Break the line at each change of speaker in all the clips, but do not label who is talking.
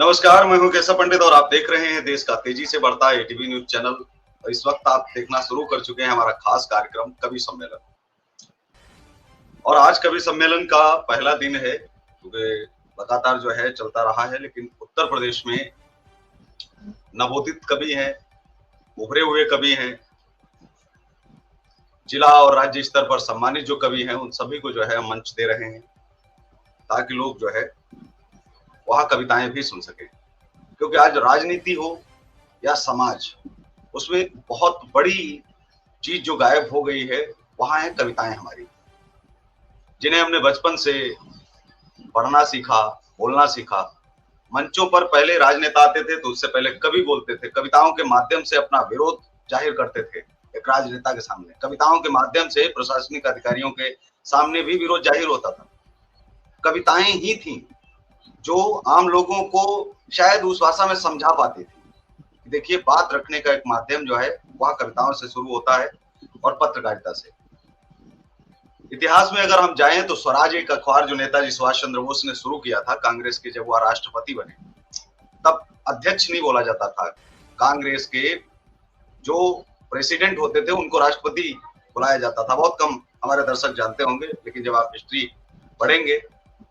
नमस्कार, मैं हूं केशव पंडित और आप देख रहे हैं देश का तेजी से बढ़ता एटीवी न्यूज चैनल। और इस वक्त आप देखना शुरू कर चुके हैं हमारा खास कार्यक्रम कवि सम्मेलन। और आज कवि सम्मेलन का पहला दिन है, क्योंकि लगातार जो है चलता रहा है, लेकिन उत्तर प्रदेश में नवोदित कवि हैं, उभरे हुए कवि हैं, जिला और राज्य स्तर पर सम्मानित जो कवि हैं उन सभी को जो है मंच दे रहे हैं, ताकि लोग जो है वहाँ कविताएं भी सुन सके। क्योंकि आज राजनीति हो या समाज, उसमें बहुत बड़ी चीज जो गायब हो गई है वहां है कविताएं हमारी, जिन्हें हमने बचपन से पढ़ना सीखा, बोलना सीखा। मंचों पर पहले राजनेता आते थे तो उससे पहले कवि बोलते थे, कविताओं के माध्यम से अपना विरोध जाहिर करते थे एक राजनेता के सामने। कविताओं के माध्यम से प्रशासनिक अधिकारियों के सामने भी विरोध जाहिर होता था। कविताएं ही थी जो आम लोगों को शायद उस भाषा में समझा पाती थी। देखिए, बात रखने का एक माध्यम जो है वह कविताओं से शुरू होता है और पत्रकारिता से। इतिहास में अगर हम जाएं तो स्वराज एक अखबार जो नेताजी सुभाष चंद्र बोस ने शुरू किया था कांग्रेस के, जब वह राष्ट्रपति बने तब अध्यक्ष नहीं बोला जाता था। कांग्रेस के जो प्रेसिडेंट होते थे उनको राष्ट्रपति बुलाया जाता था। बहुत कम हमारे दर्शक जानते होंगे, लेकिन जब आप हिस्ट्री पढ़ेंगे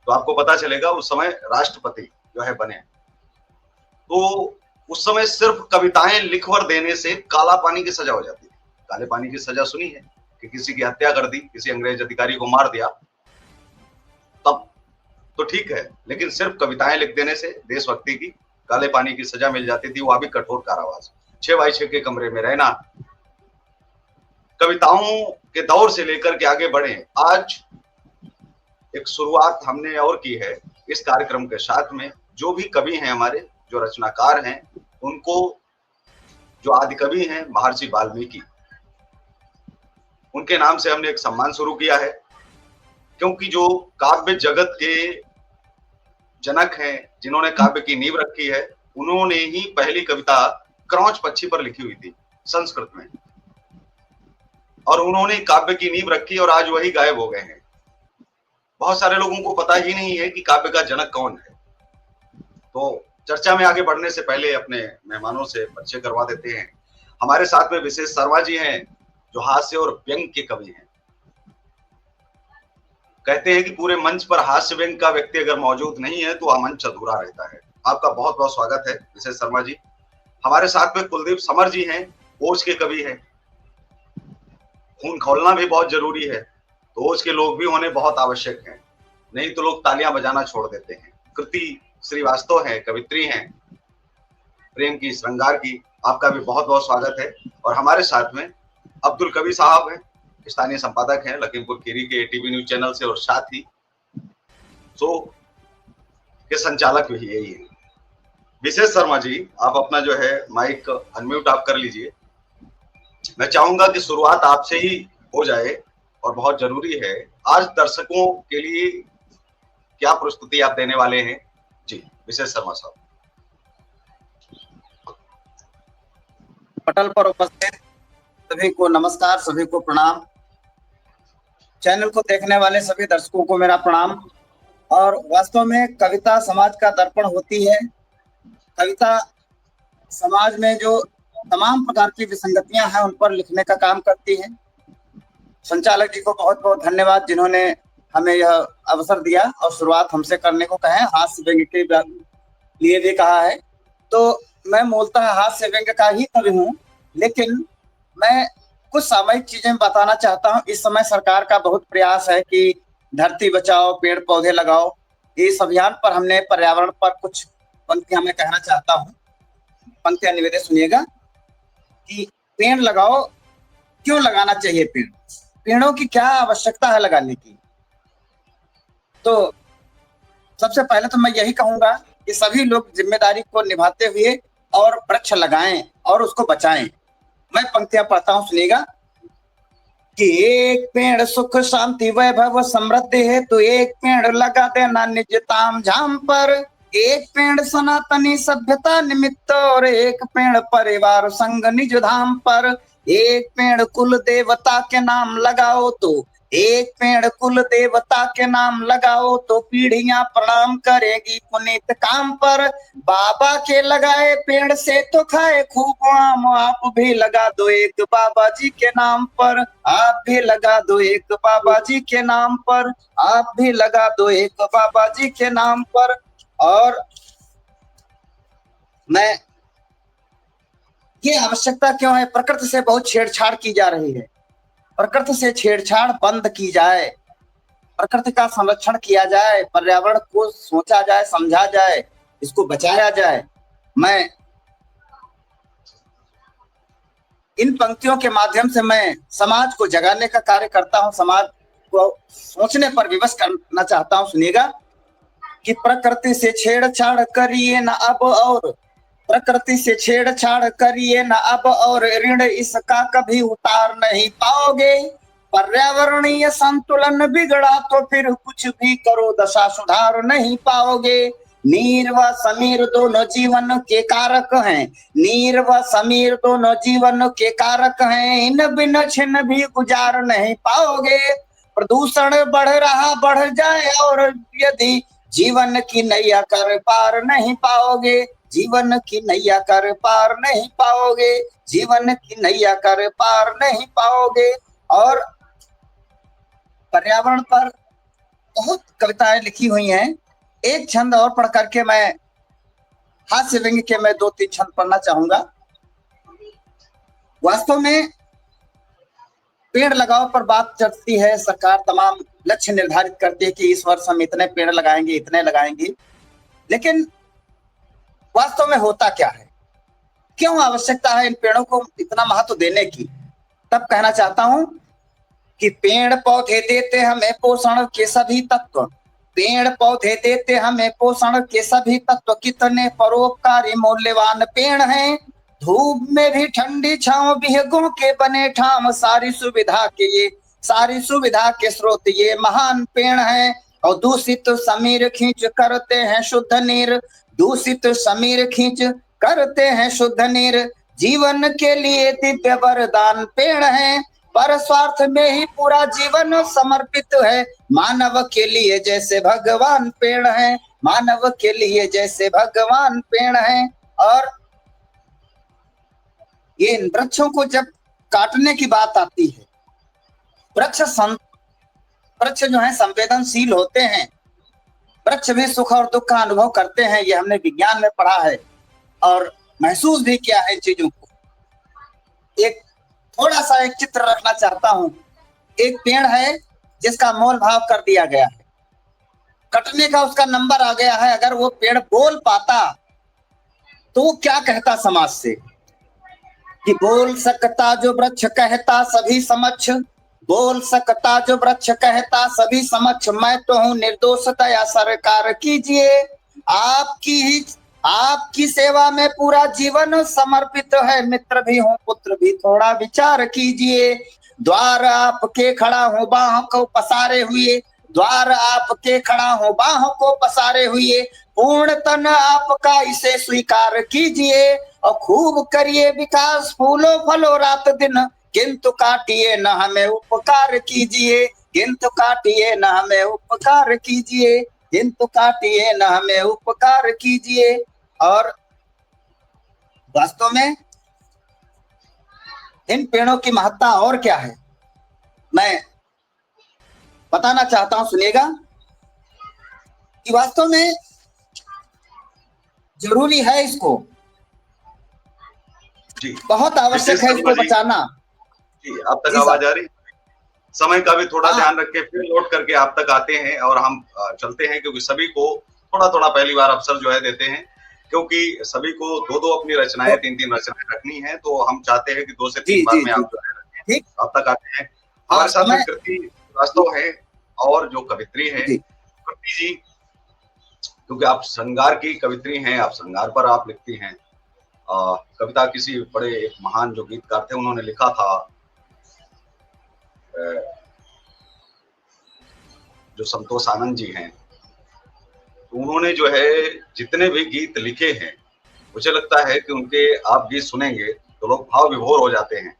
तो आपको पता चलेगा उस समय राष्ट्रपति जो है बने। तो उस समय सिर्फ कविताएं लिखवर देने से काला पानी की सजा हो जाती थी। काले पानी की सजा सुनी है कि किसी की हत्या कर दी, किसी अंग्रेज अधिकारी को मार दिया, तब तो ठीक है, लेकिन सिर्फ कविताएं लिख देने से देशभक्ति की काले पानी की सजा मिल जाती थी, वह भी कठोर कारावास, 6x6 के कमरे में रहना। कविताओं के दौर से लेकर के आगे बढ़े, आज एक शुरुआत हमने और की है इस कार्यक्रम के साथ में। जो भी कवि हैं हमारे, जो रचनाकार हैं, उनको, जो आदि कवि हैं महर्षि वाल्मीकि, उनके नाम से हमने एक सम्मान शुरू किया है। क्योंकि जो काव्य जगत के जनक हैं, जिन्होंने काव्य की नींव रखी है, उन्होंने ही पहली कविता क्रौच पक्षी पर लिखी हुई थी संस्कृत में, और उन्होंने काव्य की नींव रखी और आज वही गायब हो गए हैं। बहुत सारे लोगों को पता ही नहीं है कि काव्य का जनक कौन है। तो चर्चा में आगे बढ़ने से पहले अपने मेहमानों से परिचय करवा देते हैं। हमारे साथ में विशेष शर्मा जी हैं, जो हास्य और व्यंग के कवि हैं। कहते हैं कि पूरे मंच पर हास्य व्यंग का व्यक्ति अगर मौजूद नहीं है तो वह मंच अधूरा रहता है। आपका बहुत बहुत स्वागत है विशेष शर्मा जी। हमारे साथ में कुलदीप समर जी हैं, ओज के कवि हैं। खून खौलना भी बहुत जरूरी है, तो ओज के लोग भी होने बहुत आवश्यक हैं, नहीं तो लोग तालियां बजाना छोड़ देते हैं। कृति श्रीवास्तव हैं, कवित्री हैं, प्रेम की, श्रृंगार की। आपका भी बहुत बहुत स्वागत है। और हमारे साथ में अब्दुल कवि साहब हैं, स्थानीय संपादक हैं लखीमपुर खीरी के एटीवी न्यूज चैनल से, और साथ ही शो के संचालक भी यही है। विशेष शर्मा जी, आप अपना जो है माइक अनम्यूट आप कर लीजिए। मैं चाहूंगा कि शुरुआत आपसे ही हो जाए, और बहुत जरूरी है। आज दर्शकों के लिए क्या प्रस्तुति आप देने वाले हैं? जी विशेष शर्मा साहब।
पटल पर उपस्थित सभी को नमस्कार, सभी को प्रणाम। चैनल को देखने वाले सभी दर्शकों को मेरा प्रणाम। और वास्तव में कविता समाज का दर्पण होती है। कविता समाज में जो तमाम प्रकार की विसंगतियां हैं उन पर लिखने का काम करती है। संचालक जी को बहुत बहुत धन्यवाद, जिन्होंने हमें यह अवसर दिया और शुरुआत हमसे करने को कहे। हास्य व्यंग के लिए भी कहा है, तो मैं मूलतः हास्य व्यंग का ही कवि हूँ, लेकिन मैं कुछ सामयिक चीजें बताना चाहता हूँ। इस समय सरकार का बहुत प्रयास है कि धरती बचाओ, पेड़ पौधे लगाओ। इस अभियान पर हमने पर्यावरण पर कुछ पंक्तियां मैं कहना चाहता हूँ। पंक्तियां निवेदन सुनिएगा कि पेड़ लगाओ। क्यों लगाना चाहिए पेड़? पेड़ों की क्या आवश्यकता है लगाने की? तो सबसे पहले तो मैं यही कहूंगा कि सभी लोग जिम्मेदारी को निभाते हुए और वृक्ष लगाएं और उसको बचाएं। मैं पंक्तियां पढ़ता हूं, सुनिएगा कि एक पेड़ सुख शांति वैभव समृद्धि है, तो एक पेड़ लगा देना निज ताम झाम पर। एक पेड़ सनातनी सभ्यता निमित्त और एक पेड़ परिवार संग निज धाम पर। एक पेड़ कुल देवता के नाम लगाओ, तो एक पेड़ कुल देवता के नाम लगाओ तो पीढ़ियां प्रणाम करेगी पुनीत काम पर। बाबा के लगाए पेड़ से तो खाए खूब आम, आप भी लगा दो एक बाबा जी के नाम पर, आप भी लगा दो एक बाबा जी के नाम पर, आप भी लगा दो एक बाबा जी के नाम पर। और मैं ये आवश्यकता क्यों है? प्रकृति से बहुत छेड़छाड़ की जा रही है, प्रकृति से छेड़छाड़ बंद की जाए, प्रकृति का संरक्षण किया जाए, पर्यावरण को सोचा जाए, समझा जाए, इसको बचाया जाए। मैं इन पंक्तियों के माध्यम से मैं समाज को जगाने का कार्य करता हूं, समाज को सोचने पर विवश करना चाहता हूं। सुनिएगा कि प्रकृति से छेड़छाड़ करिए न अब और, प्रकृति से छेड़छाड़ करिए न अब और, ऋण इसका कभी उतार नहीं पाओगे। पर्यावरणीय संतुलन बिगड़ा तो फिर कुछ भी करो दशा सुधार नहीं पाओगे। नीर व समीर दोनों जीवन के कारक हैं, नीर व समीर दोनों जीवन के कारक हैं, इन बिन छिन भी गुजार नहीं पाओगे। प्रदूषण बढ़ रहा बढ़ जाए और यदि जीवन की नैया कर पार नहीं पाओगे, जीवन की नैया कर पार नहीं पाओगे, जीवन की नैया कर पार नहीं पाओगे। और पर्यावरण पर बहुत कविताएं लिखी हुई हैं। एक छंद और पढ़ करके मैं हास्य व्यंग्य के मैं 2-3 छंद पढ़ना चाहूंगा। वास्तव में पेड़ लगाओ पर बात चलती है, सरकार तमाम लक्ष्य निर्धारित करती है कि इस वर्ष हम इतने पेड़ लगाएंगे, इतने लगाएंगे, लेकिन वास्तव में होता क्या है? क्यों आवश्यकता है इन पेड़ों को इतना महत्व देने की? तब कहना चाहता हूं कि पेड़ पौधे देते हमें पोषण के सभी तत्व, पेड़ पौधे देते हमें पोषण के सभी तत्व, कितने परोपकारी मूल्यवान पेड़ हैं। धूप में भी ठंडी छांव, विहंगों के बने ठाम, सारी सुविधा के स्रोत ये महान पेड़ हैं। और दूषित समीर खींच करते हैं शुद्ध नीर, दूषित समीर खींच करते हैं शुद्ध नीर, जीवन के लिए दिव्य वरदान पेड़ हैं। पर स्वार्थ में ही पूरा जीवन समर्पित है, मानव के लिए जैसे भगवान पेड़ हैं, मानव के लिए जैसे भगवान पेड़ हैं। और ये इन वृक्षों को जब काटने की बात आती है, वृक्ष जो है संवेदनशील होते हैं, वृक्ष भी सुख और दुख का अनुभव करते हैं, ये हमने विज्ञान में पढ़ा है और महसूस भी किया है इन चीजों को। एक थोड़ा सा एक चित्र रखना चाहता हूं। एक पेड़ है जिसका मोल भाव कर दिया गया है, कटने का उसका नंबर आ गया है। अगर वो पेड़ बोल पाता तो वो क्या कहता समाज से कि बोल सकता जो वृक्ष कहता सभी समक्ष, बोल सकता जो वृक्ष कहता सभी समक्ष, मैं तो हूं निर्दोष दया सरकार कीजिए, आपकी सेवा में पूरा जीवन समर्पित है, मित्र भी हूं पुत्र भी थोड़ा विचार कीजिए। द्वार आपके खड़ा हूं बाहों को पसारे हुए, द्वार आपके खड़ा हूं बाहों को पसारे हुए, पूर्ण तन आपका इसे स्वीकार कीजिए और खूब करिए विकास फूलो फलो रात दिन, किंतु काटिए न हमें उपकार कीजिए, किंतु काटिए न हमें उपकार कीजिए, किंतु काटिए न हमें उपकार कीजिए। और वास्तव में इन पेड़ों की महत्ता और क्या है मैं बताना चाहता हूं, सुनिएगा कि वास्तव में जरूरी है, इसको
जी
बहुत आवश्यक है इसको बचाना।
जी अब तक आवाज आ रही? समय का भी थोड़ा ध्यान रख के फिर लौट करके आप तक आते हैं और हम चलते हैं, क्योंकि सभी को थोड़ा थोड़ा पहली बार अवसर जो है देते हैं, क्योंकि सभी को 2-2 अपनी रचनाएं 3-3 रचनाएं रखनी है, तो हम चाहते हैं कि 2 से 3 बार में आप जो है रखें। आप तक आते हैं हमारे साथ में कृति वास्तव है और जो कवित्री है कृति जी, क्योंकि आप श्रृंगार की कवित्री हैं, आप श्रृंगार पर आप लिखती हैं। कविता किसी बड़े एक महान जो गीतकार थे उन्होंने लिखा था, जो संतोष आनंद जी हैं, उन्होंने जो है जितने भी गीत लिखे हैं, मुझे लगता है कि उनके आप गीत सुनेंगे तो लोग भाव विभोर हो जाते हैं।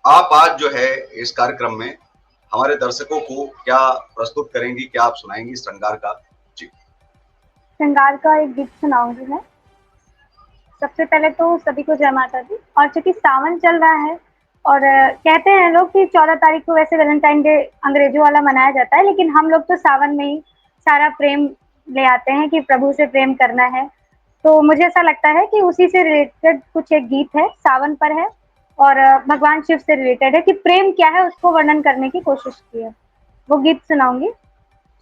आप आज जो है इस कार्यक्रम में हमारे दर्शकों को क्या प्रस्तुत करेंगी, क्या आप सुनाएंगी श्रृंगार का? जी।
श्रृंगार का एक गीत सुनाऊंगी मैं। सबसे पहले तो सभी को जय माता दी। और चूंकि सावन चल रहा है और कहते हैं लोग कि 14 तारीख को वैसे वैलेंटाइन डे अंग्रेजों वाला मनाया जाता है, लेकिन हम लोग तो सावन में ही सारा प्रेम ले आते हैं कि प्रभु से प्रेम करना है। तो मुझे ऐसा लगता है कि उसी से रिलेटेड कुछ एक गीत है, सावन पर है और भगवान शिव से रिलेटेड है कि प्रेम क्या है उसको वर्णन करने की कोशिश की है। वो गीत सुनाऊंगी।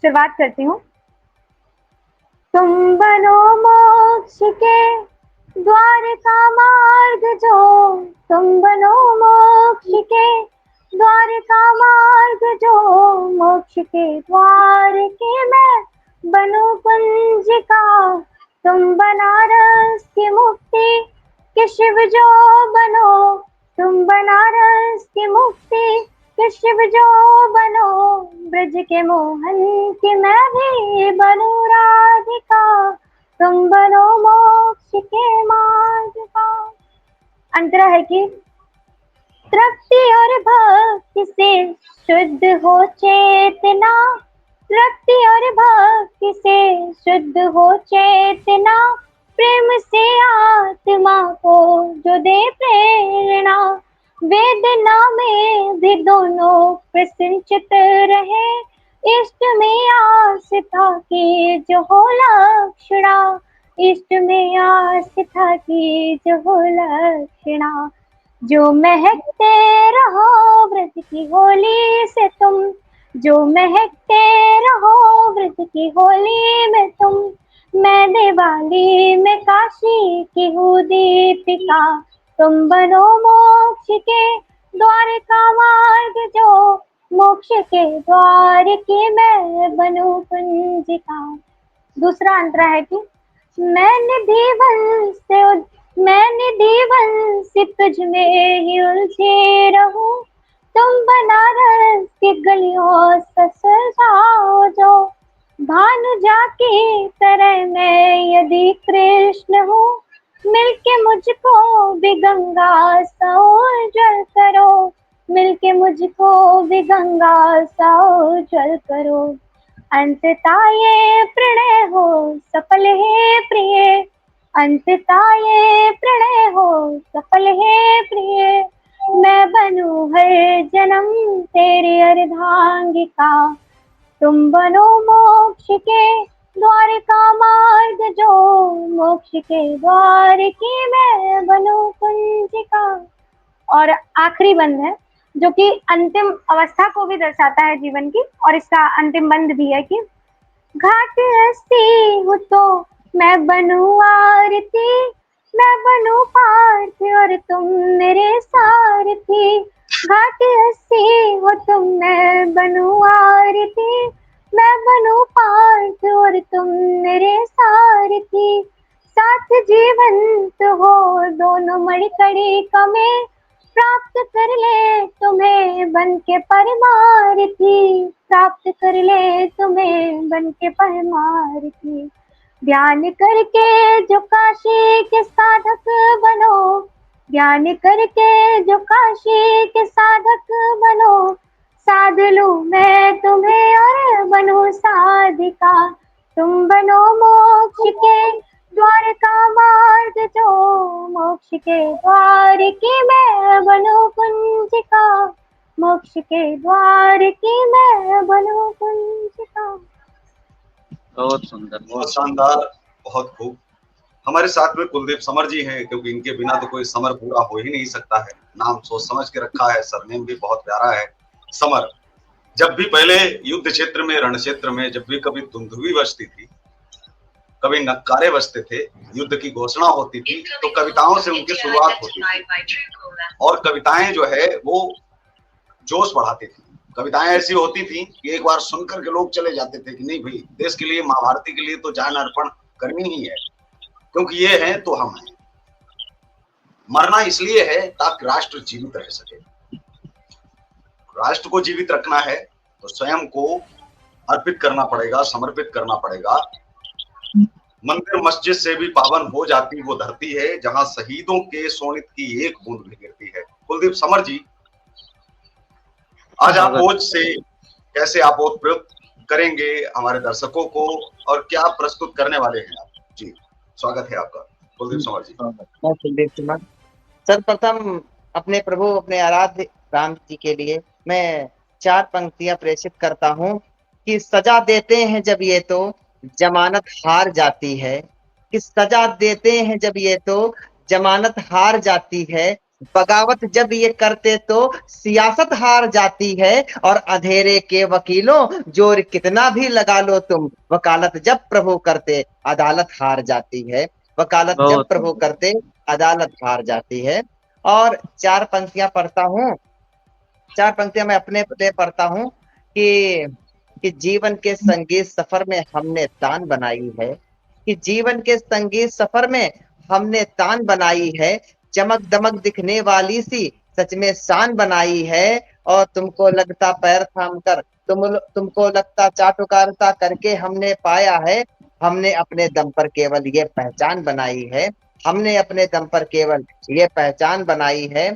शुरुआत करती हूँ। तुम बनो मोक्ष के द्वार का मार्ग जो, तुम बनो मोक्ष के द्वार का मार्ग जो, मोक्ष के द्वार के मैं बनूं पंजिका। तुम बनारस की मुक्ति के शिव जो बनो, तुम बनारस की मुक्ति के शिव जो बनो, ब्रज के मोहन की मैं भी बनूं राधिका। तुम बनो मोक्ष के मार्ग का। अंतरा है कि तृप्ति और भक्ति से शुद्ध हो चेतना, तृप्ति और भक्ति से शुद्ध हो चेतना, प्रेम से आत्मा को जो दे प्रेरणा, वेदना में भी दोनों प्रसन्नचित रहे, इष्ट में आस्था की जो हो लक्षणा, इष्ट में आस्था की जो हो लक्षणा। जो महकते रहो व्रत की होली से तुम, जो महकते रहो व्रत की होली में तुम, मैं दिवाली में काशी की हूँ दीपिका। तुम बनो मोक्ष के द्वार का मार्ग जो, मोक्ष के द्वार की मैं बनूं पंजिका। दूसरा अंतरा है कि मैंने दीवन से तुझ में ही उलझे रहूं, तुम बनारस की गलियों से सजाओ जो, भानु जाकी तरह मैं यदि कृष्ण हूँ, मिलके मुझको भी गंगा सा उज्ज्वल करो, मिलके मुझको भी गंगा सा उज्ज्वल करो। अंतता ये प्रणय हो सफल है प्रिय, अंतता ये प्रणय हो सफल है प्रिय, मैं बनूं हर जन्म तेरी अर्धांगिका। तुम बनो मोक्ष के द्वार का मार्ग जो, मोक्ष के द्वार की मैं बनूं पंजिका। और आखिरी बंद है जो कि अंतिम अवस्था को भी दर्शाता है जीवन की, और इसका अंतिम बंद भी है कि घाट हस्ती हूँ तो मैं बनूं आरती, मैं बनूं पार्थ और तुम मेरे सारथी। घाट हस्ती हो तुम मैं बनूं आरती, मैं बनूं पार्थ और तुम मेरे सारथी। साथ जीवंत हो दोनों मणिकड़ी का में, प्राप्त कर ले तुम्हें बन के परमारथी, प्राप्त कर ले तुम्हें बन के परमारथी। ध्यान करके जो काशी के साधक बनो, ध्यान करके जो काशी के साधक बनो, साध लूं मैं तुम्हें और बनूं साधिका। तुम बनो मोक्ष के द्वार का मार्ग जो, मोक्ष के द्वार की मैं बनूं पंजिका, मोक्ष के द्वार की मैं बनूं पंजिका।
बहुत सुंदर,
बहुत शानदार, बहुत खूब। हमारे साथ में कुलदीप समर जी हैं, क्योंकि इनके बिना तो कोई समर पूरा हो ही नहीं सकता है। नाम सोच समझ के रखा है, सरनेम भी बहुत प्यारा है, समर। जब भी पहले युद्ध क्षेत्र में, रण क्षेत्र में जब भी कभी धुंधुवी बजती थी, कभी नक्कारे बजते थे, युद्ध की घोषणा होती थी, तो कविताओं से उनकी शुरुआत होती थी। और कविताएं जो है वो जोश बढ़ाती थी। कविताएं ऐसी होती थी कि एक बार सुनकर के लोग चले जाते थे कि नहीं भाई, देश के लिए, महाभारती के लिए तो जान अर्पण करनी ही है, क्योंकि ये है तो हम हैं। मरना इसलिए है ताकि राष्ट्र जीवित रह सके। राष्ट्र को जीवित रखना है तो स्वयं को अर्पित करना पड़ेगा, समर्पित करना पड़ेगा। मंदिर मस्जिद से भी पावन हो जाती वो धरती है जहां शहीदों के सोनित की एक बूंद भी गिरती है। कुलदीप समर जी, आज आप ओज से कैसे आप ओज प्रयोग करेंगे हमारे दर्शकों को और क्या प्रस्तुत करने वाले हैं आप? जी, स्वागत है आपका कुलदीप संवर जी।
मैं कुलदीप कुमार। सर्वप्रथम अपने प्रभु अपने आराध्य राम जी के लिए मैं 4 पंक्तियां प्रेषित करता हूं कि सजा देते हैं जब ये तो जमानत हार जाती है, कि सजा देते हैं जब ये तो जमानत हार जाती है, बगावत जब ये करते तो सियासत हार जाती है, और अंधेरे के वकीलों जोर कितना भी लगा लो तुम, वकालत जब प्रभु करते अदालत हार जाती है, वकालत जब
बहुत
प्रभु करते अदालत हार जाती है। और 4 पंक्तियां पढ़ता हूं, 4 पंक्तियां मैं अपने लिए पढ़ता हूं कि जीवन के संगीत सफर में हमने तान बनाई है, कि जीवन के संगीत सफर में हमने तान बनाई है, चमक दमक दिखने वाली सी सच में शान बनाई है, और तुमको लगता पैर थाम कर तुमको लगता चाटुकारिता करके हमने पाया है, हमने अपने दम पर केवल ये पहचान बनाई है, हमने अपने दम पर केवल ये पहचान बनाई है।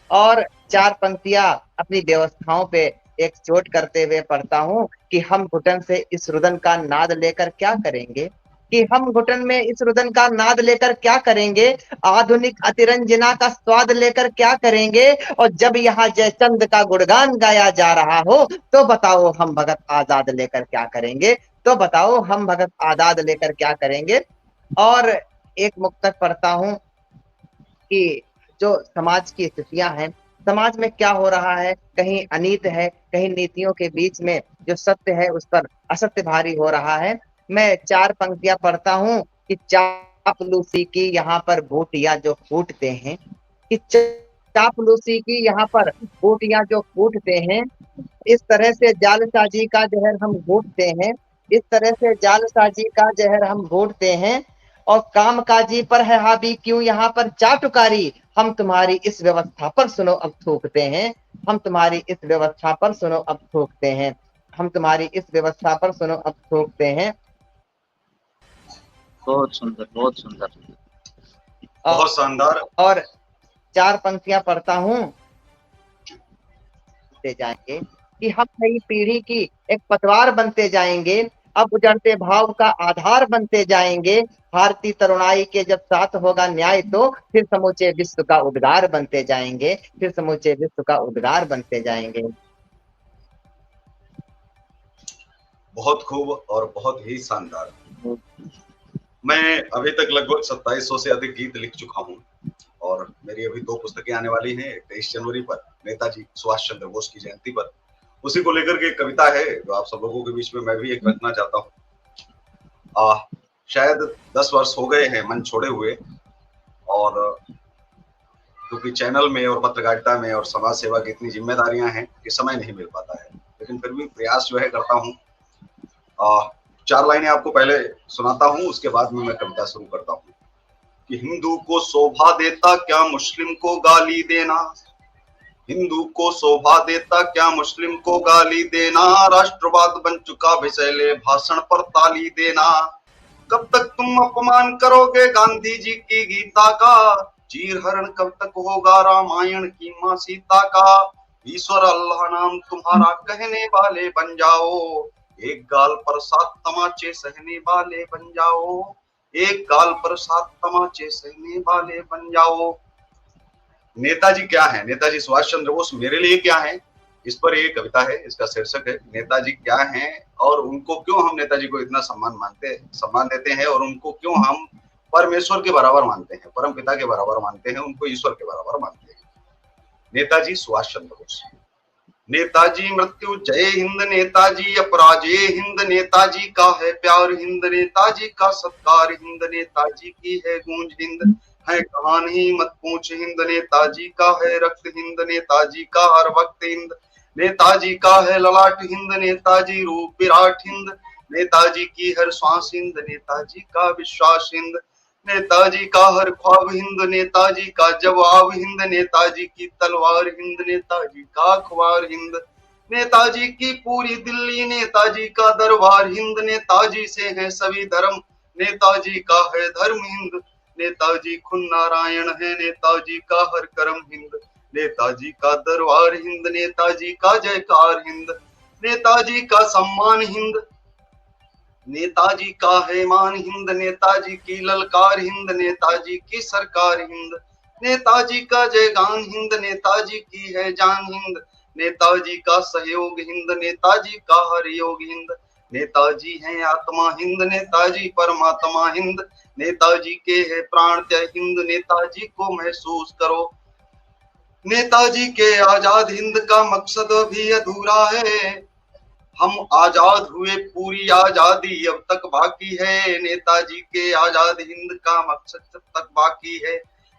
और 4 पंक्तियां अपनी व्यवस्थाओं पे एक चोट करते हुए पढ़ता हूं कि हम घुटन से इस रुदन का नाद लेकर क्या करेंगे, कि हम घुटन में इस रुदन का नाद लेकर क्या करेंगे, आधुनिक अतिरंजना का स्वाद लेकर क्या करेंगे, और जब यहाँ जयचंद का गुणगान गाया जा रहा हो तो बताओ हम भगत आजाद लेकर क्या करेंगे, तो बताओ हम भगत आजाद लेकर क्या करेंगे। और एक मुक्तक पढ़ता हूं कि जो समाज की स्थितियां हैं, समाज में क्या हो रहा है, कहीं अनीत है, कहीं नीतियों के बीच में जो सत्य है उस पर असत्य भारी हो रहा है। मैं 4 पंक्तियां पढ़ता हूं कि चापलूसी की यहाँ पर बूटियां जो फूटते हैं, कि चापलूसी की यहाँ पर बूटियां जो फूटते हैं, इस तरह से जालसाजी का जहर हम घोटते हैं, इस तरह से जालसाजी का जहर हम घोटते हैं, और कामकाजी पर है हावी क्यों यहाँ पर चाटुकारी, हम तुम्हारी इस व्यवस्था पर सुनो अब थूकते हैं, हम तुम्हारी इस व्यवस्था पर सुनो अब थूकते हैं, हम तुम्हारी इस व्यवस्था पर सुनो अब थूकते हैं।
बहुत सुंदर, बहुत सुंदर।
बहुत शानदार।
और 4 पंक्तियां पढ़ता हूं जाएंगे कि हम नई पीढ़ी की एक पतवार बनते जाएंगे, अब उजड़ते भाव का आधार बनते जाएंगे, भारतीय तरुणाई के जब साथ होगा न्याय तो फिर समूचे विश्व का उद्गार बनते जाएंगे, फिर समूचे विश्व का उद्गार बनते जाएंगे।
बहुत खूब और बहुत ही शानदार। मैं अभी तक लगभग 2700 से अधिक गीत लिख चुका हूँ और मेरी अभी 2 पुस्तकें आने वाली हैं। 23 जनवरी पर नेताजी सुभाष चंद्र बोस की जयंती पर उसी को लेकर के एक कविता है जो आप सब लोगों के बीच में मैं भी एक रखना चाहता हूँ। शायद 10 वर्ष हो गए हैं मन छोड़े हुए, और क्योंकि चैनल में और पत्रकारिता में और समाज सेवा की इतनी जिम्मेदारियां हैं कि समय नहीं मिल पाता है, लेकिन फिर भी प्रयास जो है करता हूँ। 4 लाइनें आपको पहले सुनाता हूँ, उसके बाद में मैं कविता शुरू करता हूँ। कि हिंदू को शोभा देता क्या मुस्लिम को गाली देना, हिंदू को शोभा देता क्या मुस्लिम को गाली देना, राष्ट्रवाद बन चुका विषैले भाषण पर ताली देना, कब तक तुम अपमान करोगे गांधी जी की गीता का, चीर हरण कब तक होगा रामायण की मां सीता का, ईश्वर अल्लाह नाम तुम्हारा कहने वाले बन जाओ, एक गाल पर 7 तमाचे सहने वाले बन जाओ, एक गाल पर 7 तमाचे सहने वाले बन जाओ। नेताजी क्या है, नेताजी सुभाष चंद्र बोस मेरे लिए क्या है, इस पर एक कविता है, इसका शीर्षक है नेताजी क्या हैं और उनको क्यों हम नेताजी को इतना सम्मान देते हैं, और उनको क्यों हम परमेश्वर के बराबर मानते हैं, परम पिता के बराबर मानते हैं, उनको ईश्वर के बराबर मानते हैं। नेताजी सुभाष चंद्र बोस। नेताजी मृत्यु जय हिंद, नेताजी अपराजय हिंद, नेताजी का है प्यार हिंद, नेताजी का सत्कार हिंद, नेताजी की है गूंज हिंद, है कहां नहीं मत पूछ हिंद, नेताजी का है रक्त हिंद, नेताजी का हर वक्त हिंद, नेताजी का है ललाट हिंद, नेताजी रूप विराट हिंद, नेताजी की हर श्वास हिंद, नेताजी का विश्वास हिंद, नेताजी का हर ख्वाब हिंद, नेताजी का जवाब हिंद, नेताजी की तलवार हिंद, नेताजी का अखबार हिंद, नेताजी की पूरी दिल्ली, नेताजी का दरबार हिंद, नेताजी से है सभी धर्म, नेताजी का है धर्म हिंद, नेताजी खुद नारायण है, नेताजी का हर कर्म हिंद, नेताजी का दरबार हिंद, नेताजी का जयकार हिंद, नेताजी का सम्मान हिंद, नेताजी का है मान हिंद, नेताजी की ललकार हिंद, नेताजी की सरकार हिंद, नेताजी का जयगान हिंद, नेताजी की है जान हिंद, नेताजी का सहयोग हिंद, नेताजी का हर योग हिंद, नेताजी हैं आत्मा हिंद, नेताजी परमात्मा हिंद, नेताजी के है प्राण त्याग हिंद, नेताजी को महसूस करो। नेताजी के आजाद हिंद का मकसद भी अधूरा है, हम आजाद हुए पूरी आजादी अब तक बाकी है, नेताजी के आजाद हिंद का मकसद जब तक बाकी है।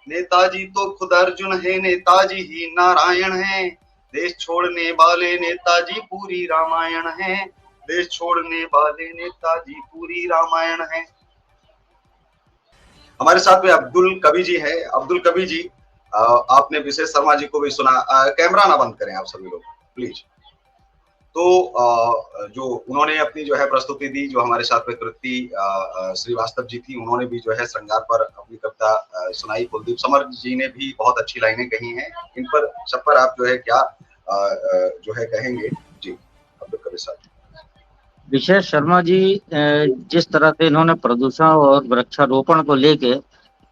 नेताजी तो खुद अर्जुन है, नेताजी ही नारायण है, देश छोड़ने वाले नेताजी पूरी रामायण है, देश छोड़ने वाले नेताजी पूरी रामायण है। हमारे साथ में अब्दुल कवि जी है। अब्दुल कवि जी, आपने विशेष शर्मा जी को भी सुना। कैमरा ना बंद करें आप सभी लोग प्लीज। तो जो उन्होंने अपनी जो है प्रस्तुति दी, जो हमारे साथ में कृति श्रीवास्तव जी थी, उन्होंने भी जो है श्रृंगार पर अपनी कविता सुनाई। कुलदीप समर जी ने भी बहुत अच्छी लाइनें कही हैं। इन पर सब पर आप जो है क्या जो है कहेंगे जी अब्दुल कवि साहब?
विशेष शर्मा जी जिस तरह से इन्होंने प्रदूषण और वृक्षारोपण को लेके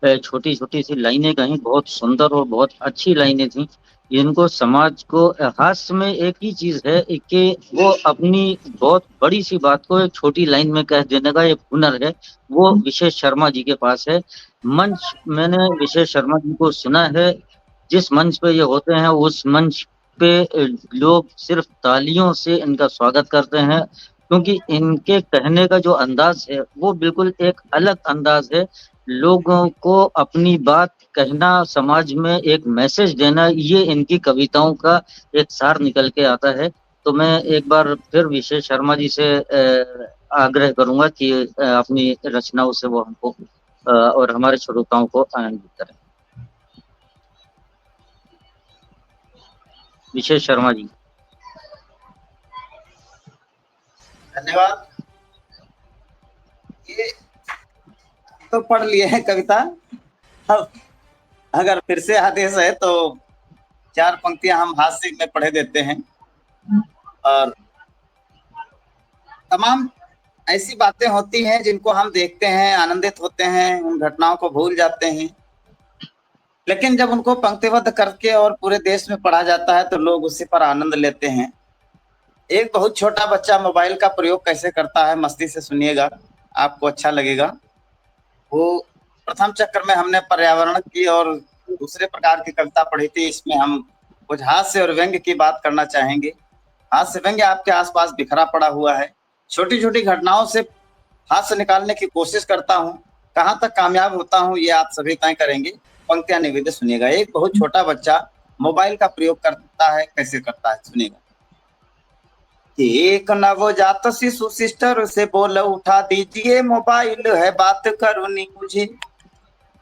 छोटी छोटी सी लाइनें कही, बहुत सुंदर और बहुत अच्छी लाइनें थी। इनको समाज को हास्य में एक ही चीज है कि वो अपनी बहुत बड़ी सी बात को एक छोटी लाइन में कह देने का एक हुनर है, वो विशेष शर्मा जी के पास है। मंच मैंने विशेष शर्मा जी को सुना है, जिस मंच पे ये होते हैं उस मंच पे लोग सिर्फ तालियों से इनका स्वागत करते हैं, क्योंकि इनके कहने का जो अंदाज है वो बिल्कुल एक अलग अंदाज है। लोगों को अपनी बात कहना, समाज में एक मैसेज देना, ये इनकी कविताओं का एक सार निकल के आता है। तो मैं एक बार फिर विशेष शर्मा जी से आग्रह करूंगा कि अपनी रचनाओं से वो हमको और हमारे श्रोताओं को आनंदित करें। विशेष शर्मा जी।
धन्यवाद। ये तो पढ़ लिए है कविता, अब अगर फिर से आदेश है तो 4 पंक्तियां हम हास्य में पढ़े देते हैं। और तमाम ऐसी बातें होती हैं जिनको हम देखते हैं, आनंदित होते हैं, उन घटनाओं को भूल जाते हैं, लेकिन जब उनको पंक्तिबद्ध करके और पूरे देश में पढ़ा जाता है तो लोग उसी पर आनंद लेते हैं। एक बहुत छोटा बच्चा मोबाइल का प्रयोग कैसे करता है, मस्ती से सुनिएगा, आपको अच्छा लगेगा। वो प्रथम चक्र में हमने पर्यावरण की और दूसरे प्रकार की कविता पढ़ी थी। इसमें हम कुछ हास्य और व्यंग्य की बात करना चाहेंगे। हास्य व्यंग्य आपके आसपास बिखरा पड़ा हुआ है। छोटी छोटी घटनाओं से हास्य निकालने की कोशिश करता हूँ, कहाँ तक कामयाब होता हूँ ये आप सभी तय करेंगे। पंक्तियां निवेदित सुनिएगा। एक बहुत छोटा बच्चा मोबाइल का प्रयोग करता है, कैसे करता है सुनिएगा। एक नवजात शिशु सिस्टर से बोल उठा दीजिए मोबाइल है बात करूनी मुझे।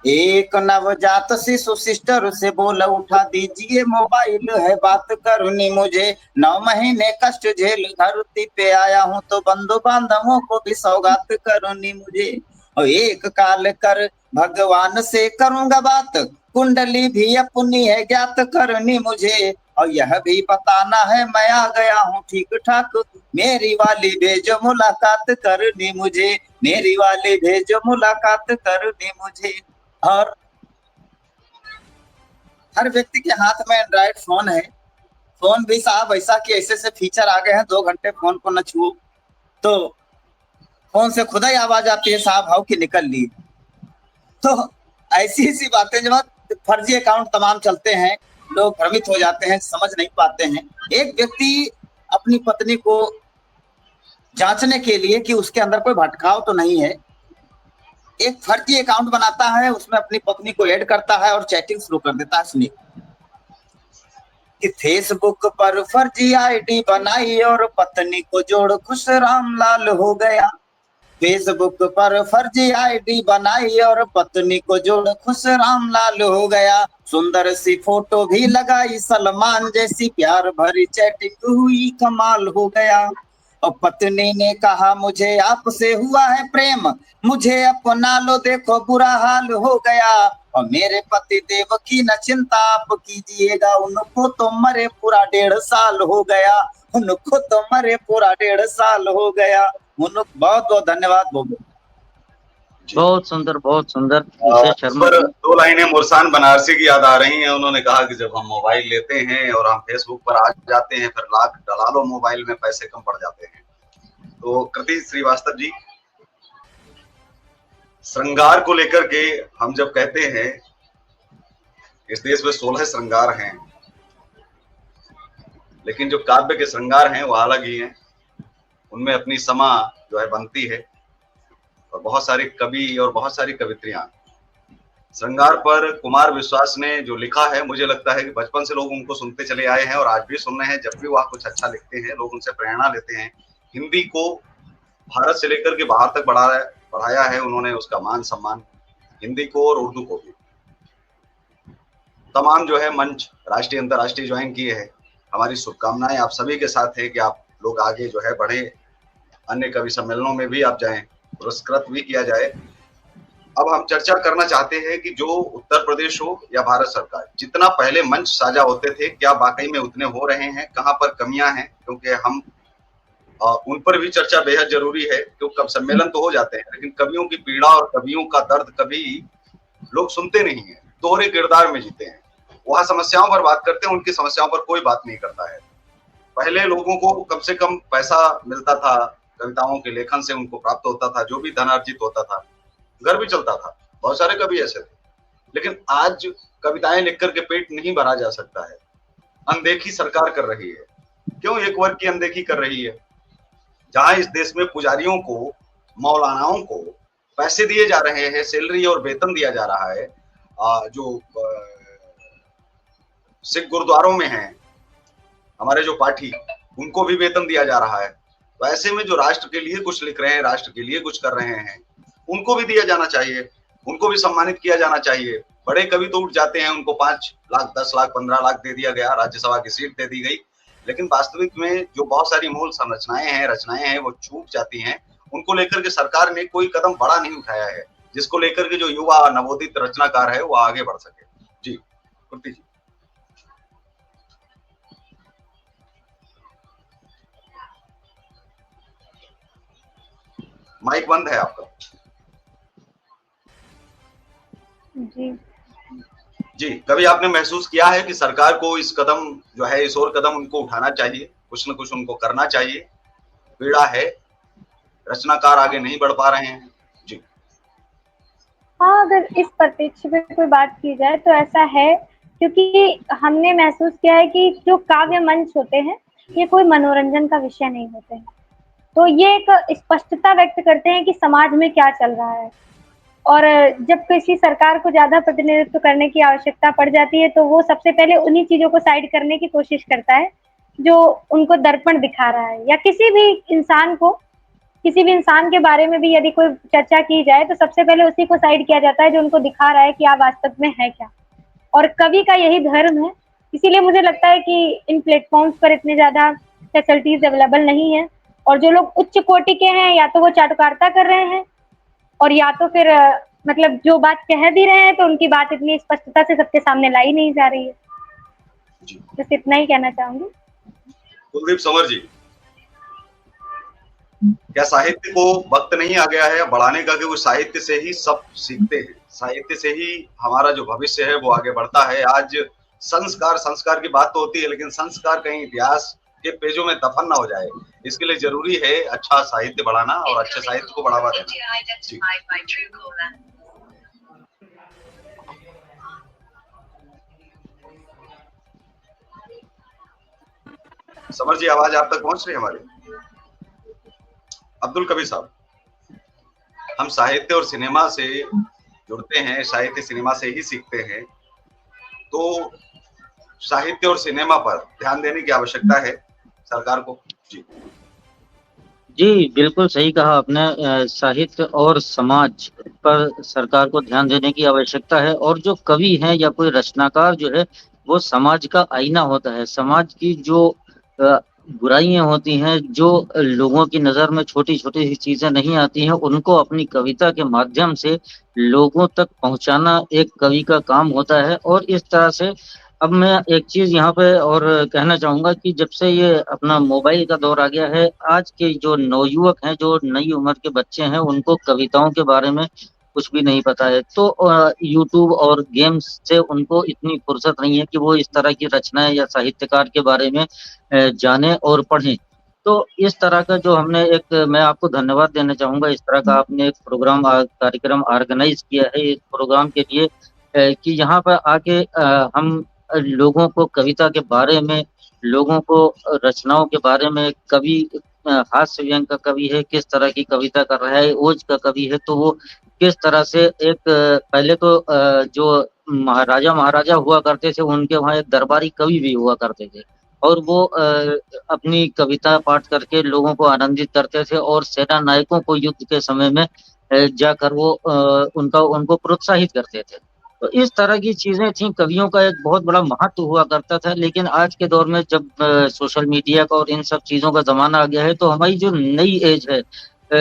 एक नवजात शिशु सिस्टर से बोल उठा दीजिए मोबाइल है बात करूनी मुझे। 9 महीने कष्ट झेल धरती पे आया हूँ तो बंधु बांधवों को भी सौगात करूनी मुझे। और एक काल कर भगवान से करूंगा बात, कुंडली भी अपनी है ज्ञात करनी मुझे। और यह भी बताना है मैं आ गया हूँ ठीक ठाक, मेरी वाली भेजो मुलाकात करनी मुझे, मेरी वाली भेजो मुलाकात करनी मुझे। और हर व्यक्ति के हाथ में एंड्रॉइड फोन है। फोन भी साहब ऐसा कि ऐसे से फीचर आ गए हैं, 2 घंटे फोन को न छुओ तो फोन से खुदा ही आवाज आती है, साहब हाउ की निकल ली। तो ऐसी ऐसी बातें जब फर्जी अकाउंट तमाम चलते हैं, लोग भ्रमित हो जाते हैं, समझ नहीं पाते हैं। एक व्यक्ति अपनी पत्नी को जांचने के लिए कि उसके अंदर कोई भटकाव तो नहीं है, एक फर्जी अकाउंट बनाता है, उसमें अपनी पत्नी को ऐड करता है और चैटिंग शुरू कर देता है। सुनिए कि फेसबुक पर फर्जी आईडी बनाई और पत्नी को जोड़ खुश रामलाल हो गया। फेसबुक पर फर्जी आईडी बनाई और पत्नी को जोड़ खुश रामलाल हो गया। सुंदर सी फोटो भी लगाई सलमान जैसी, प्यार भरी चैटिंग हुई कमाल हो गया। और पत्नी ने कहा मुझे आपसे हुआ है प्रेम, मुझे अपना लो देखो बुरा हाल हो गया। और मेरे पति देव की न चिंता आप कीजिएगा, उनको तो मरे पूरा 1.5 साल हो गया, उनको तो मरे पूरा 1.5 साल हो गया। उनको बहुत बहुत धन्यवाद बोलो।
बहुत सुंदर, बहुत सुंदर। विशेष
इस
शर्मा
पर
जी।
2 लाइनें मुरसान बनारसी की याद आ रही हैं। उन्होंने कहा कि जब हम मोबाइल लेते हैं और हम फेसबुक पर आ जाते हैं, फिर लाख डला लो मोबाइल में, पैसे कम पड़ जाते हैं। तो कृति श्रीवास्तव जी, श्रृंगार को लेकर के हम जब कहते हैं इस देश में 16 श्रृंगार हैं, लेकिन जो काव्य के श्रृंगार हैं वो अलग ही हैं। उनमें अपनी समा जो है बनती है, और बहुत सारे कवि और बहुत सारी कवित्रियां। श्रृंगार पर कुमार विश्वास ने जो लिखा है, मुझे लगता है कि बचपन से लोग उनको सुनते चले आए हैं और आज भी सुन रहे हैं। जब भी वह कुछ अच्छा लिखते हैं, लोग उनसे प्रेरणा लेते हैं। हिंदी को भारत से लेकर के बाहर तक बढ़ाया है उन्होंने, उसका मान सम्मान हिंदी को और उर्दू को भी। तमाम जो है मंच राष्ट्रीय अंतर्राष्ट्रीय ज्वाइन किए हैं। हमारी शुभकामनाएं आप सभी के साथ है कि आप लोग आगे जो है बढ़े, अन्य कवि सम्मेलनों में भी आप जाएं, पुरस्कृत भी किया जाए। अब हम चर्चा करना चाहते हैं कि जो उत्तर प्रदेश हो या भारत सरकार, जितना पहले मंच साझा होते थे, क्या वाकई में उतने हो रहे हैं? कहाँ पर कमियां हैं? क्योंकि हम उन पर भी चर्चा बेहद जरूरी है। क्योंकि कब सम्मेलन तो हो जाते हैं, लेकिन कवियों की पीड़ा और कवियों का दर्द कभी लोग सुनते नहीं है, दोहरे किरदार में जीते हैं। वहां समस्याओं पर बात करते हैं, उनकी समस्याओं पर कोई बात नहीं करता है। पहले लोगों को कम से कम पैसा मिलता था, कविताओं के लेखन से उनको प्राप्त होता था, जो भी धन अर्जित होता था, घर भी चलता था। बहुत सारे कवि ऐसे थे। लेकिन आज कविताएं लिख करके पेट नहीं भरा जा सकता है। अनदेखी सरकार कर रही है। क्यों एक वर्ग की अनदेखी कर रही है? जहां इस देश में पुजारियों को, मौलानाओं को पैसे दिए जा रहे हैं, सैलरी और वेतन दिया जा रहा है, जो सिख गुरुद्वारों में हैं हमारे जो पाठी, उनको भी वेतन दिया जा रहा है। तो ऐसे में जो राष्ट्र के लिए कुछ लिख रहे हैं, राष्ट्र के लिए कुछ कर रहे हैं, उनको भी दिया जाना चाहिए, उनको भी सम्मानित किया जाना चाहिए। बड़े कवि तो उठ जाते हैं, उनको 5 लाख, 10 लाख, 15 लाख दे दिया गया, राज्यसभा की सीट दे दी गई। लेकिन वास्तविक में जो बहुत सारी मूल संरचनाएं हैं, वो छूट जाती हैं। उनको लेकर के सरकार ने कोई कदम बड़ा नहीं उठाया है, जिसको लेकर के जो युवा नवोदित रचनाकार है वो आगे बढ़ सके। जी कुर्ती जी। माइक बंद है आपका। जी, कभी आपने महसूस किया है कि सरकार को इस कदम जो है, इस और कदम उनको उठाना चाहिए, कुछ न कुछ उनको करना चाहिए? पीड़ा है, रचनाकार आगे नहीं बढ़ पा रहे हैं। जी
हाँ, अगर इस परिप्रेक्ष्य में कोई बात की जाए तो ऐसा है, क्योंकि हमने महसूस किया है कि जो काव्य मंच होते हैं, ये कोई मनोरंजन का विषय नहीं होते हैं। तो ये एक स्पष्टता व्यक्त करते हैं कि समाज में क्या चल रहा है। और जब किसी सरकार को ज्यादा प्रतिनिधित्व करने की आवश्यकता पड़ जाती है, तो वो सबसे पहले उन्हीं चीजों को साइड करने की कोशिश करता है जो उनको दर्पण दिखा रहा है। या किसी भी इंसान के बारे में भी यदि कोई चर्चा की जाए तो सबसे पहले उसी को साइड किया जाता है जो उनको दिखा रहा है कि आप वास्तव में है क्या। और कवि का यही धर्म है। इसीलिए मुझे लगता है कि इन प्लेटफॉर्म्स पर इतने ज्यादा फैसिलिटीज अवेलेबल नहीं है, और जो लोग उच्च कोटि के हैं, या तो वो चाटुकारिता कर रहे हैं, और या तो फिर मतलब जो बात कह भी रहे हैं तो उनकी बात इतनी स्पष्टता से सबके सामने लाई नहीं जा रही है। बस इतना ही कहना चाहूंगी।
कुलदीप समर जी, क्या साहित्य को वक्त नहीं आ गया है बढ़ाने का कि वो साहित्य से ही सब सीखते हैं, साहित्य से ही हमारा जो भविष्य है वो आगे बढ़ता है? आज संस्कार की बात तो होती है, लेकिन संस्कार कहीं इतिहास के पेजों में दफन ना हो जाए, इसके लिए जरूरी है अच्छा साहित्य बढ़ाना और अच्छे साहित्य को बढ़ावा देना। समर जी, आवाज आप तक पहुंच रही है हमारी? अब्दुल कबीर साहब, हम साहित्य और सिनेमा से जुड़ते हैं, साहित्य सिनेमा से ही सीखते हैं, तो साहित्य और सिनेमा पर ध्यान देने की आवश्यकता है सरकार को।
जी बिल्कुल सही कहा आपने। साहित्य और समाज पर सरकार को ध्यान देने की आवश्यकता है। और जो कवि हैं या कोई रचनाकार जो है, वो समाज का आईना होता है। समाज की जो बुराइयां होती हैं, जो लोगों की नजर में छोटी छोटी सी चीजें नहीं आती हैं, उनको अपनी कविता के माध्यम से लोगों तक पहुंचाना एक कवि का काम होता है। और इस तरह से अब मैं एक चीज यहाँ पे और कहना चाहूंगा कि जब से ये अपना मोबाइल का दौर आ गया है, आज के जो नवयुवक हैं, जो नई उम्र के बच्चे हैं, उनको कविताओं के बारे में कुछ भी नहीं पता है। तो यूट्यूब और गेम्स से उनको इतनी फुर्सत नहीं है कि वो इस तरह की रचनाएं या साहित्यकार के बारे में जाने और पढ़ें। तो इस तरह का जो हमने एक, मैं आपको धन्यवाद देना चाहूंगा, इस तरह का आपने एक प्रोग्राम कार्यक्रम ऑर्गेनाइज किया है इस प्रोग्राम के लिए, कि यहाँ पर आके हम लोगों को कविता के बारे में, लोगों को रचनाओं के बारे में, कवि हास्य व्यंग का कवि है किस तरह की कविता कर रहा है, ओज का कवि है तो वो किस तरह से एक पहले तो जो महाराजा महाराजा हुआ करते थे, उनके वहाँ एक दरबारी कवि भी हुआ करते थे, और वो अपनी कविता पाठ करके लोगों को आनंदित करते थे, और सेना नायकों को युद्ध के समय में जाकर वो उनको प्रोत्साहित करते थे। तो इस तरह की चीजें थी, कवियों का एक बहुत बड़ा महत्व हुआ करता था। लेकिन आज के दौर में जब सोशल मीडिया का और इन सब चीजों का जमाना आ गया है, तो हमारी जो नई एज है,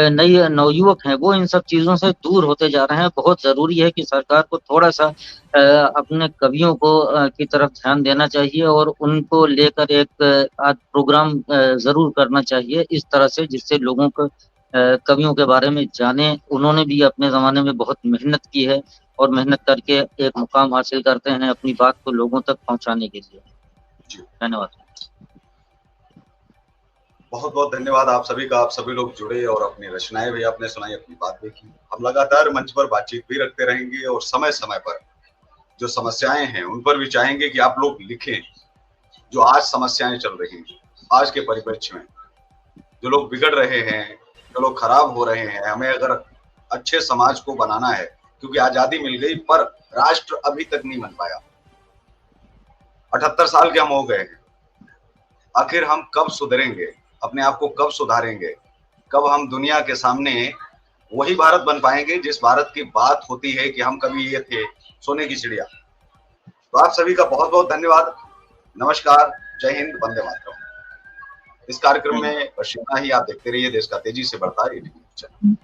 नई नवयुवक हैं, वो इन सब चीजों से दूर होते जा रहे हैं। बहुत जरूरी है कि सरकार को थोड़ा सा अपने कवियों को की तरफ ध्यान देना चाहिए, और उनको लेकर एक आज प्रोग्राम जरूर करना चाहिए इस तरह से, जिससे लोगों को कवियों के बारे में जाने। उन्होंने भी अपने जमाने में बहुत मेहनत की है, और मेहनत करके एक मुकाम हासिल करते हैं अपनी बात को लोगों तक पहुंचाने के लिए। धन्यवाद।
बहुत बहुत धन्यवाद आप सभी का। आप सभी लोग जुड़े और अपनी रचनाएं भी आपने सुनाई, अपनी बात भी की। हम लगातार मंच पर बातचीत भी रखते रहेंगे, और समय समय पर जो समस्याएं हैं उन पर भी चाहेंगे कि आप लोग लिखें। जो आज समस्याएं चल रही हैं, आज के परिप्रेक्ष्य में जो लोग बिगड़ रहे हैं, जो लोग खराब हो रहे हैं, हमें अगर अच्छे समाज को बनाना है, क्योंकि आजादी मिल गई पर राष्ट्र अभी तक नहीं बन पाया। 78 साल के हम हो गए हैं। आखिर हम कब सुधरेंगे, अपने आप को कब सुधारेंगे, कब हम दुनिया के सामने वही भारत बन पाएंगे जिस भारत की बात होती है कि हम कभी ये थे सोने की चिड़िया। तो आप सभी का बहुत बहुत धन्यवाद। नमस्कार, जय हिंद, वंदे मातरम। इस कार्यक्रम में बस इतना ही। आप देखते रहिए देश का तेजी से बढ़ता है चैनल।